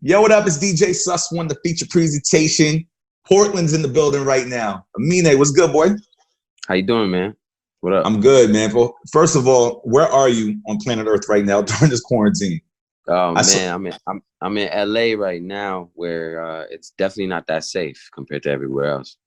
Yo, what up? It's DJ Sus One, the feature presentation. Portland's in the building right now. Amine, what's good, boy? How you doing, man? What up? I'm good, man. Well, first of all, where are you on planet Earth right now during this quarantine? Oh man, I'm in LA right now, where it's definitely not that safe compared to everywhere else.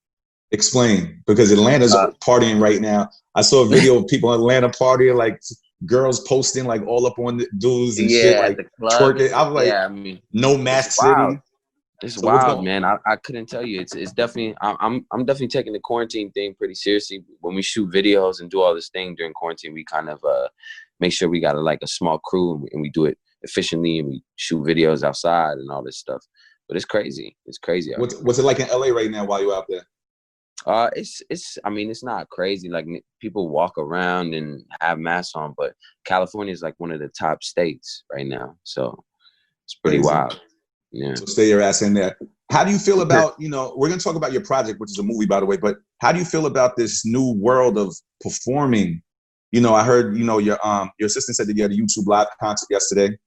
Explain, because Atlanta's partying right now. I saw a video of people in Atlanta partying, like girls posting like all up on the dudes and shit, like the club. twerking. I was like, yeah, I mean, no mask it's wild. city. It's So what's wild, going? man. I couldn't tell you. It's definitely I'm definitely taking the quarantine thing pretty seriously. When we shoot videos and do all this thing during quarantine, we kind of make sure we got a small crew and we do it efficiently and we shoot videos outside and all this stuff. But it's crazy. It's crazy. What's it like in LA right now while you're out there? I mean, it's not crazy. Like people walk around and have masks on, but California is like one of the top states right now. So it's pretty wild. Yeah. So stay your ass in there. How do you feel about, we're going to talk about your project, which is a movie, by the way, but how do you feel about this new world of performing? I heard, your assistant said that you had a YouTube live concert yesterday.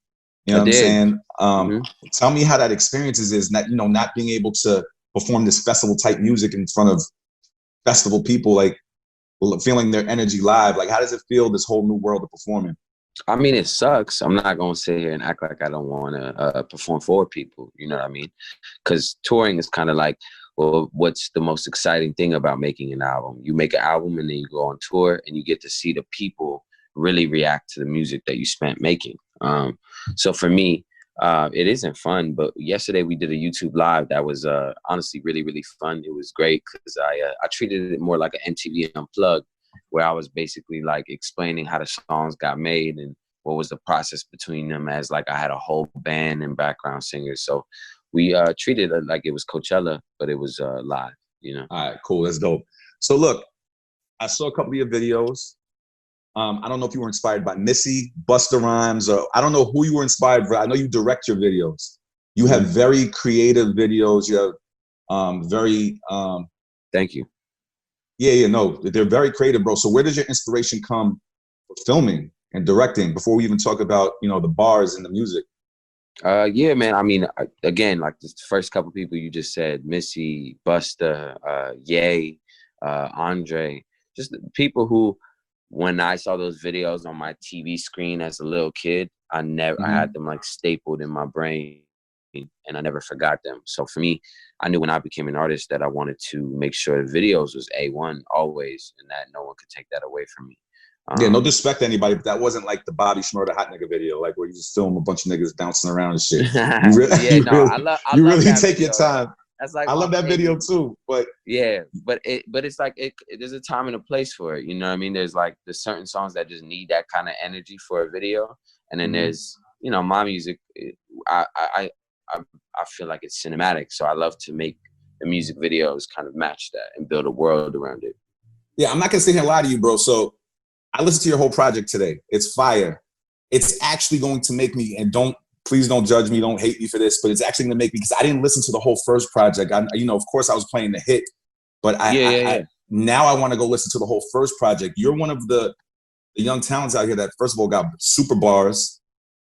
You know what I'm saying? Tell me how that experience is not being able to perform this festival type music in front of festival people, like feeling their energy live. Like, how does it feel, this whole new world of performing? I mean, it sucks. I'm not going to sit here and act like I don't want to perform for people. You know what I mean? Because touring is kind of like, well, what's the most exciting thing about making an album? You make an album and then you go on tour and you get to see the people really react to the music that you spent making. So for me, it isn't fun, but yesterday we did a YouTube live that was honestly really, really fun. It was great because I treated it more like an MTV Unplugged, where I was basically like explaining how the songs got made and what was the process between them, as like I had a whole band and background singers. So we treated it like it was Coachella, but it was live, All right, cool. That's dope. So look, I saw a couple of your videos. I don't know if you were inspired by Missy, Busta Rhymes, or I don't know who you were inspired by. I know you direct your videos. You have very creative videos. You have very... Thank you. Yeah, no, they're very creative, bro. So where does your inspiration come for filming and directing before we even talk about, the bars and the music? Yeah, man. I mean, again, like the first couple people you just said, Missy, Busta, Ye, Andre, just people who, when I saw those videos on my TV screen as a little kid, I had them like stapled in my brain and I never forgot them. So for me, I knew when I became an artist that I wanted to make sure the videos was A1 always and that no one could take that away from me. Yeah, no disrespect to anybody, but that wasn't like the Bobby Shmurda hot nigga video, like where you just film a bunch of niggas bouncing around and shit. I love take your time. That's like I love that video too, but it's like there's a time and a place for it. You know what I mean? There's certain songs that just need that kind of energy for a video, and then there's my music. I feel like it's cinematic, so I love to make the music videos kind of match that and build a world around it. Yeah, I'm not gonna sit here and lie to you, bro. So I listened to your whole project today. It's fire. It's actually going to make me, and please don't judge me, don't hate me for this, but it's actually going to make me, because I didn't listen to the whole first project. Of course I was playing the hit, but now I want to go listen to the whole first project. You're one of the young talents out here that, first of all, got super bars.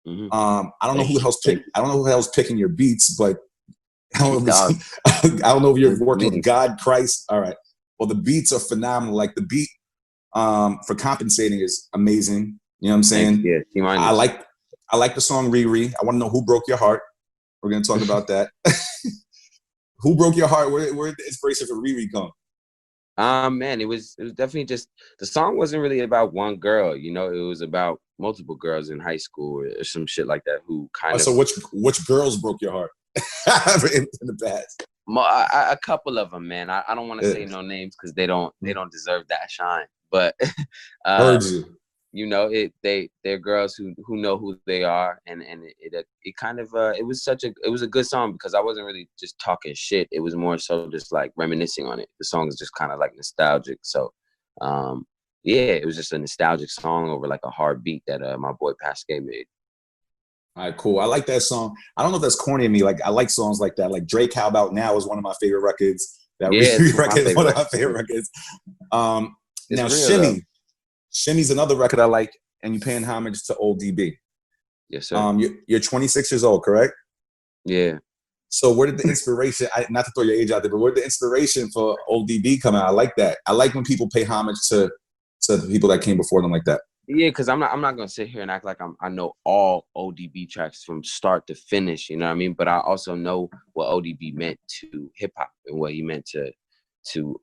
I don't know who the hell's picking your beats, but I don't know if you're working with God, Christ. All right. Well, the beats are phenomenal. Like the beat for Compensating is amazing. You know what I'm saying? Yeah. I like the song Riri. I want to know who broke your heart. We're going to talk about that. Who broke your heart? Where did the inspiration for Riri come? Man, it was definitely just, the song wasn't really about one girl, it was about multiple girls in high school or some shit like that who kind of. So which girls broke your heart in the past? A couple of them, man. I don't want to say no names because they don't deserve that shine. But heard you. They're girls who know who they are, and it kind of it was a good song because I wasn't really just talking shit. It was more so just like reminiscing on it. The song is just kind of like nostalgic. So it was just a nostalgic song over like a hard beat that my boy Pascal made. All right, cool. I like that song. I don't know if that's corny to me. Like I like songs like that. Like Drake, How About Now is one of my favorite records. That record is one of my favorite records. Now Shimmy. Shimmy's another record I like, and you're paying homage to old DB. Yes, sir. You're 26 years old, correct? Yeah. So where did the inspiration, not to throw your age out there, but where did the inspiration for ODB come out? I like that. I like when people pay homage to the people that came before them like that. Yeah, because I'm not gonna sit here and act like I know all ODB tracks from start to finish, you know what I mean? But I also know what ODB meant to hip hop and what he meant to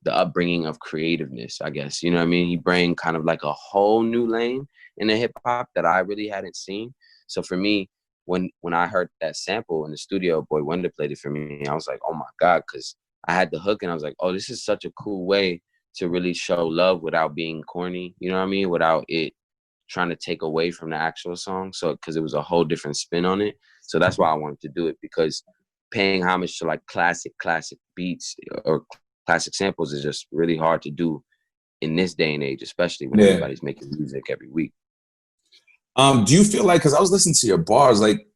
the upbringing of creativeness, I guess. You know what I mean? He bring kind of like a whole new lane in the hip hop that I really hadn't seen. So for me, when I heard that sample in the studio, Boy Wonder played it for me, I was like, oh my God, because I had the hook and I was like, oh, this is such a cool way to really show love without being corny, you know what I mean? Without it trying to take away from the actual song. So, because it was a whole different spin on it. So that's why I wanted to do it, because paying homage to like classic beats or classic samples is just really hard to do in this day and age, especially when everybody's making music every week. Do you feel like, because I was listening to your bars, like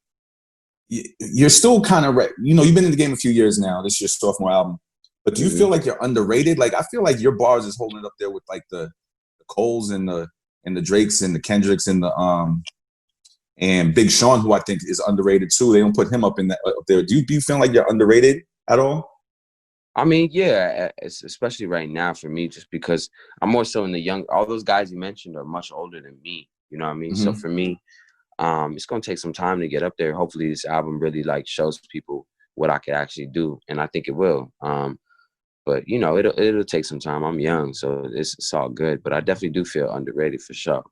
you're still kind of, you've been in the game a few years now. This is your sophomore album. But do you feel like you're underrated? Like, I feel like your bars is holding it up there with like the Coles and the Drakes and the Kendricks and the and Big Sean, who I think is underrated too. They don't put him up there. Do you feel like you're underrated at all? I mean, yeah, especially right now for me, just because I'm more so in the young. All those guys you mentioned are much older than me. You know what I mean? So for me, it's gonna take some time to get up there. Hopefully, this album really like shows people what I could actually do, and I think it will. But it'll take some time. I'm young, so it's all good. But I definitely do feel underrated for sure.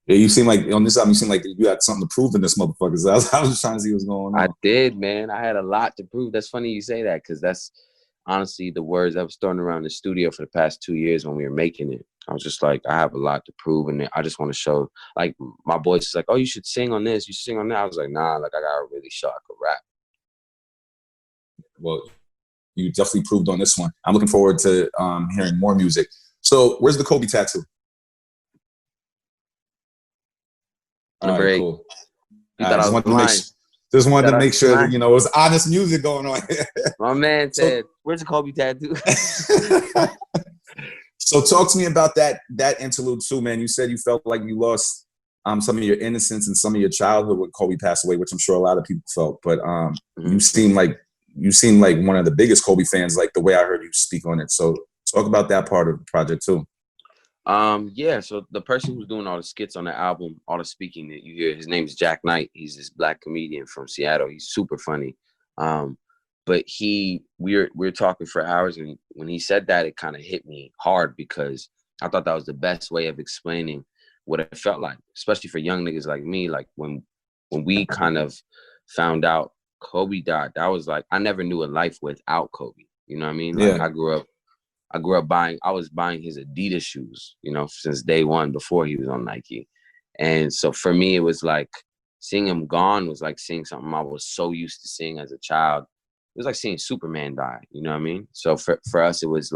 Yeah, you seem like on this album, you seem like you had something to prove in this motherfucker. So I was just trying to see what's going on. I did, man. I had a lot to prove. That's funny you say that, because that's honestly the words I was throwing around the studio for the past 2 years when we were making it. I was just like, I have a lot to prove, and I just want to show. Like, my boys was like, oh, you should sing on this. You should sing on that. I was like, nah, like I gotta really show I could rap. Well, you definitely proved on this one. I'm looking forward to hearing more music. So where's the Kobe tattoo? Number 8. Cool. Just wanted to make sure that, it was honest music going on. My man said, where's the Kobe tattoo? So talk to me about that interlude too, man. You said you felt like you lost some of your innocence and some of your childhood when Kobe passed away, which I'm sure a lot of people felt. But you seem like one of the biggest Kobe fans, like the way I heard you speak on it. So talk about that part of the project too. Yeah, so the person who's doing all the skits on the album, all the speaking that you hear, his name is Jack Knight. He's this black comedian from Seattle. He's super funny. But we're talking for hours, and when he said that, it kind of hit me hard, because I thought that was the best way of explaining what it felt like, especially for young niggas like me. Like when we kind of found out Kobe died, that was like, I never knew a life without Kobe. You know what I mean? Like, I grew up I was buying his Adidas shoes, since day one before he was on Nike. And so for me, it was like seeing him gone was like seeing something I was so used to seeing as a child. It was like seeing Superman die, you know what I mean? So for us, it was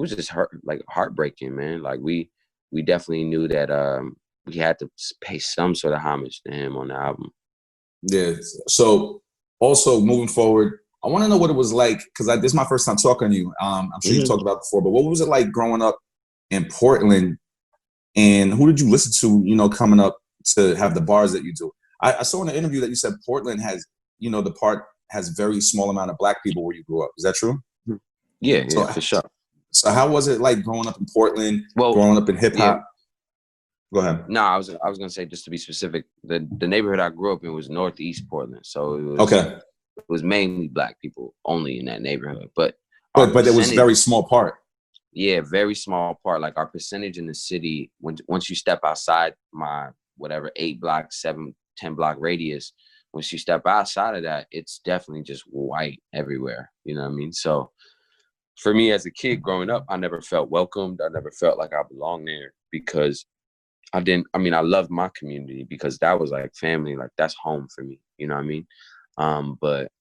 just heartbreaking, man. Like we definitely knew that we had to pay some sort of homage to him on the album. Yeah. So also moving forward, I want to know what it was like, because this is my first time talking to you. I'm sure you've talked about it before, but what was it like growing up in Portland, and who did you listen to, coming up to have the bars that you do? I saw in an interview that you said Portland has, the part has very small amount of black people where you grew up. Is that true? Yeah, for sure. So how was it like growing up in Portland, growing up in hip hop? Yeah. Go ahead. No, I was gonna say, just to be specific, the neighborhood I grew up in was Northeast Portland, so it was It was mainly black people only in that neighborhood, but it was very small part. Yeah, very small part. Like our percentage in the city, once you step outside my 8 block, 7, 10 block radius, once you step outside of that, it's definitely just white everywhere. You know what I mean? So for me as a kid growing up, I never felt welcomed. I never felt like I belonged there, because I loved my community, because that was like family, like that's home for me. You know what I mean? But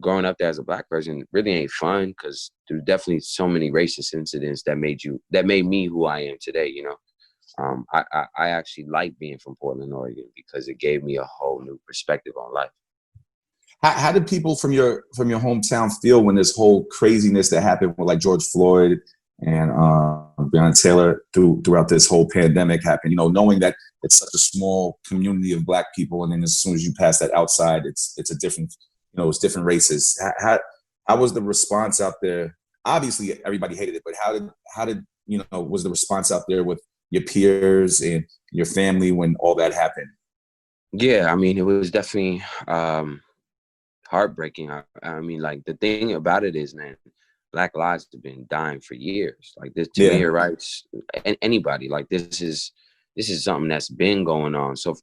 growing up there as a black person really ain't fun, because there's definitely so many racist incidents that made me who I am today. I actually like being from Portland, Oregon, because it gave me a whole new perspective on life. How did people from your hometown feel when this whole craziness that happened with like George Floyd and Breonna Taylor throughout this whole pandemic happened? Knowing that it's such a small community of black people, and then as soon as you pass that outside, it's a different it was different races. How was the response out there? Obviously, everybody hated it, but how did was the response out there with your peers and your family when all that happened? Yeah, I mean, it was definitely heartbreaking. I mean, like, the thing about it is, man, Black lives have been dying for years. Like, this, Yeah, Tamir rights, anybody, like, this is something that's been going on. So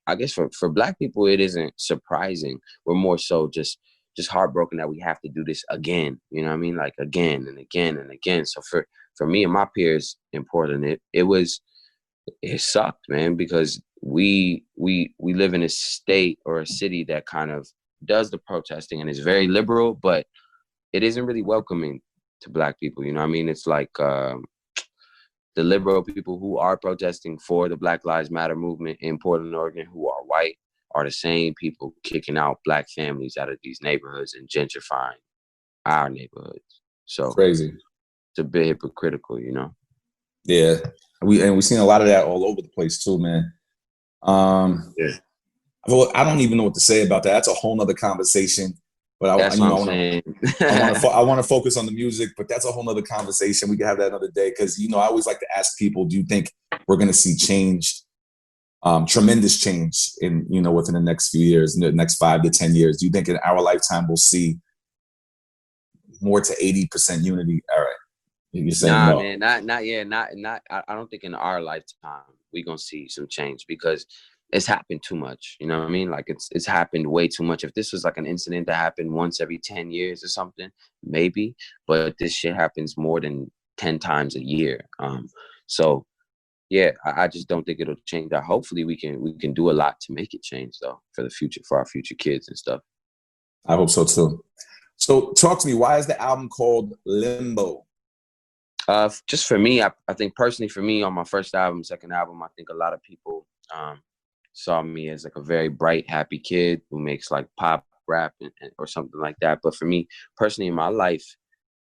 I guess for Black people, it isn't surprising. We're more so just heartbroken that we have to do this again. You know what I mean? Like, again and again and again. So for me and my peers in Portland, it sucked, man, because we live in a state or a city that kind of does the protesting and is very liberal, but it isn't really welcoming to Black people. You know what I mean? It's like the liberal people who are protesting for the Black Lives Matter movement in Portland, Oregon, who are white, are the same people kicking out Black families out of these neighborhoods and gentrifying our neighborhoods. So crazy. it's a bit hypocritical, you know? Yeah, we've seen a lot of that all over the place too, man. Yeah. Well, I don't even know what to say about that. That's a whole nother conversation. But That's what I'm saying. I want to focus on the music, but that's a whole nother conversation. We can have that another day because I always like to ask people: do you think we're going to see change, tremendous change within the next few years, in the next 5 to 10 years? Do you think in our lifetime we'll see more to 80% unity? All right, you're saying Nah, no. man, not yet. Not. I don't think in our lifetime we're gonna see some change because it's happened too much. You know what I mean? Like, it's happened way too much. If this was like an incident that happened once every 10 years or something, maybe. But this shit happens more than 10 times a year. So yeah, I just don't think it'll change that. Hopefully we can do a lot to make it change though for the future, for our future kids and stuff. I hope so too. So talk to me. Why is the album called Limbo? Just for me, I think personally for me on my first album, second album, I think a lot of people saw me as like a very bright, happy kid who makes like pop rap or something like that. But for me personally in my life,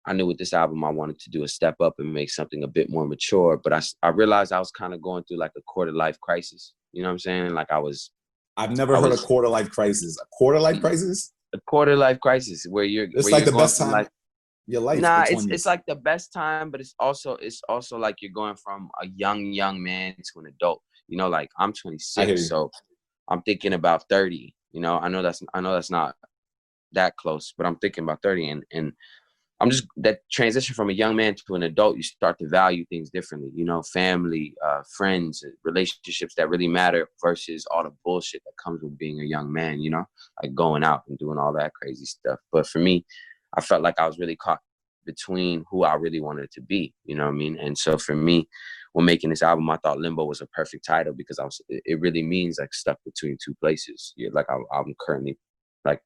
I knew with this album, I wanted to do a step up and make something a bit more mature. But I realized I was kind of going through like a quarter life crisis. You know what I'm saying? Like I've never heard a quarter life crisis. A quarter life crisis? A quarter life crisis where It's like the best time of your life. Nah, it's like the best time, but it's also like you're going from a young man to an adult. Like I'm 26, so I'm thinking about 30. I know that's not that close, but I'm thinking about 30, and I'm just that transition from a young man to an adult. You start to value things differently. Family, friends, relationships that really matter versus all the bullshit that comes with being a young man. Like going out and doing all that crazy stuff. But for me, I felt like I was really caught between who I really wanted to be. You know what I mean? And so for me, when making this album, I thought Limbo was a perfect title because it really means like stuck between two places. Like I'm currently like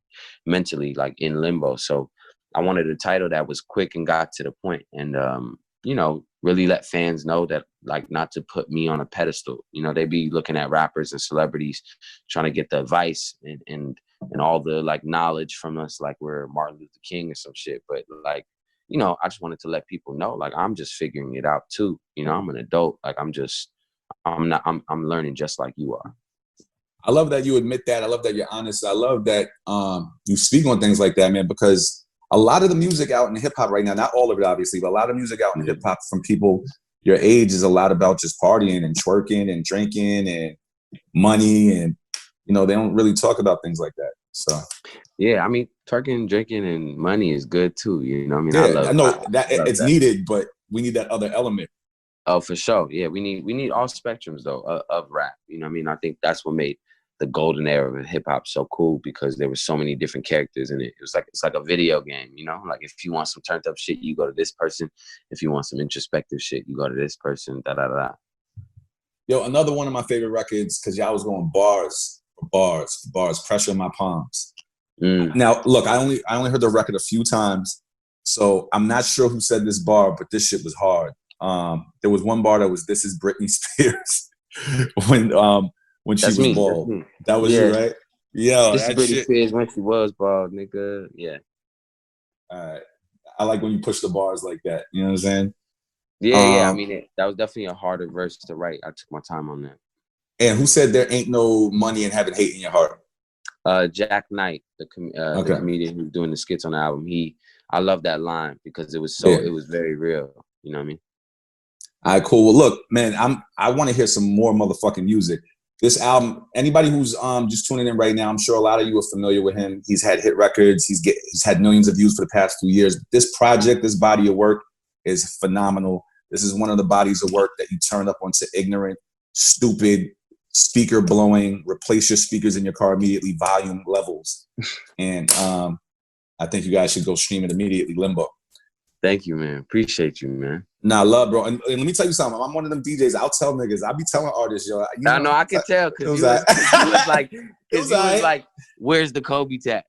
mentally like in limbo. So I wanted a title that was quick and got to the point and, really let fans know that like not to put me on a pedestal. They be looking at rappers and celebrities trying to get the advice and all the like knowledge from us, like we're Martin Luther King or some shit. But like, I just wanted to let people know, like, I'm just figuring it out too. I'm an adult. Like I'm learning just like you are. I love that you admit that. I love that you're honest. I love that you speak on things like that, man, because a lot of the music out in hip hop right now, not all of it, obviously, but a lot of music out in hip hop from people your age is a lot about just partying and twerking and drinking and money. And, they don't really talk about things like that. So, yeah, I mean, twerking, drinking, and money is good too. I mean, I know that it's needed, but we need that other element. Oh, for sure. Yeah, we need all spectrums though of rap. You know what I mean? I think that's what made the golden era of hip hop so cool because there were so many different characters in it. It's like a video game, Like if you want some turned up shit, you go to this person. If you want some introspective shit, you go to this person. Da da da. Yo, another one of my favorite records because y'all was going bars, pressure in my palms. Now, look, I only heard the record a few times, so I'm not sure who said this bar, but this shit was hard. There was one bar that was "This is Britney Spears" when she was bald. That was you, right? Yeah, this is Britney Spears when she was bald, nigga. Yeah. All right. I like when you push the bars like that. You know what I'm saying? Yeah. I mean, that was definitely a harder verse to write. I took my time on that. And who said there ain't no money in having hate in your heart? Jack Knight, the comedian who's doing the skits on the album. I love that line because it was it was very real. You know what I mean? All right, cool. Well, look, man, I want to hear some more motherfucking music. This album, anybody who's just tuning in right now, I'm sure a lot of you are familiar with him. He's had hit records. He's had millions of views for the past 2 years. This project, this body of work is phenomenal. This is one of the bodies of work that you turn up onto ignorant, stupid, speaker blowing, replace your speakers in your car immediately, volume levels. And I think you guys should go stream it immediately, Limbo. Thank you, man. Appreciate you, man. Nah, love, bro. And let me tell you something. I'm one of them DJs. I'll tell niggas. I'll be telling artists, yo. I know. I can tell because you was like, where's the Kobe tap?